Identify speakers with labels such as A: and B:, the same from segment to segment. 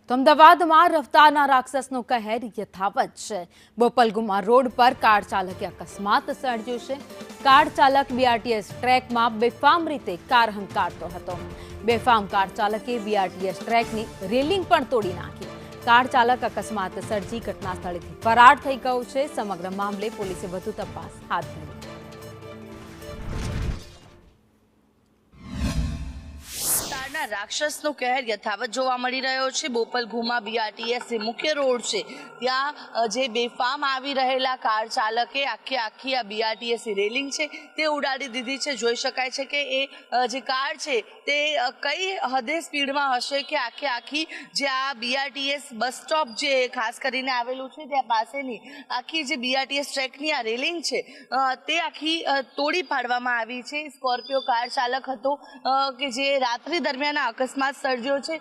A: તો અમદાવાદમાં રફતારના રાક્ષસનો કહેર યથાવત છે। બોપલગુમા રોડ પર કાર ચાલકે અકસ્માત સર્જ્યો છે। કાર ચાલક બીઆરટીએસ ટ્રેકમાં બેફામ રીતે કાર હંકારતો હતો। બેફામ કાર ચાલકે બીઆરટીએસ ટ્રેકની રેલિંગ પણ તોડી નાખી। કાર ચાલક અકસ્માત સર્જી ઘટના સ્થળેથી ફરાર થઈ ગયો છે। સમગ્ર મામલે પોલીસે વધુ તપાસ હાથ ધરી।
B: રાક્ષસનો કહેર યથાવત જોવા મળી રહ્યો છે। બોપલગુમા બીઆરટીએસ જે મુખ્ય રોડ છે ત્યાં જે બેફામ આવી રહેલા કાર ચાલકે આખી આ બીઆરટીએસ રેલિંગ છે તે ઉડાડી દીધી છે। જોઈ શકાય છે કે એ જે કાર છે તે કઈ હદે સ્પીડમાં હશે કે આખી જે આ બીઆરટીએસ બસ સ્ટોપ જે ખાસ કરીને આવેલું છે ત્યાં પાસેની આખી જે બીઆરટીએસ ટ્રેકની આ રેલિંગ છે તે આખી તોડી પાડવામાં આવી છે। સ્કોર્પિયો કાર ચાલક હતો કે જે રાત્રિ દરમિયાન અકસ્માત સર્જ્યો છે।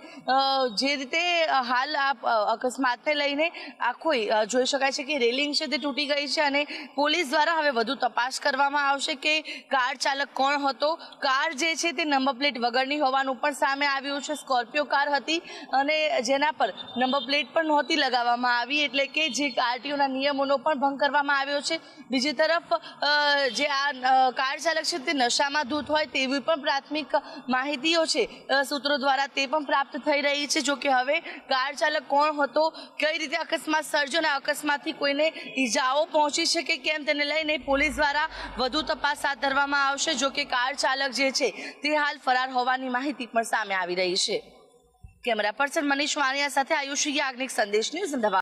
B: જે રીતે હાલ આ અકસ્માતને લઈને આખો જોઈ શકાય છે કે રેલિંગ છે તે તૂટી ગઈ છે અને પોલીસ દ્વારા હવે વધુ તપાસ કરવામાં આવશે કે કાર ચાલક કોણ હતો। કાર જે છે તે નંબર પ્લેટ વગરની હોવાનું પણ સામે આવ્યું છે। સ્કોર્પિયો કાર હતી અને જેના પર નંબર પ્લેટ પણ નહોતી લગાવવામાં આવી, એટલે કે જે આરટીઓના નિયમોનો પણ ભંગ કરવામાં આવ્યો છે। બીજી તરફ જે આ કાર ચાલક છે તે નશામાં ધૂત હોય તેવી પણ પ્રાથમિક માહિતીઓ છે સૂત્રો દ્વારા તે પણ પ્રાપ્ત થઈ રહી છે। જો કે હવે કાર ચાલક કોણ હતો, કઈ રીતે અકસ્માત સર્જ્યો અને અકસ્માતથી કોઈને ઈજાઓ પહોંચી છે કે કેમ તેને લઈને પોલીસ દ્વારા વધુ તપાસ હાથ ધરવામાં આવશે। જો કે કાર ચાલક જે છે તે હાલ ફરાર હોવાની માહિતી પણ સામે આવી રહી છે। કેમેરા પર્સન મનીષ વાણિયા સાથે આયુષી યાજ્ઞિક, સંદેશ ન્યૂઝ, અમદાવાદ।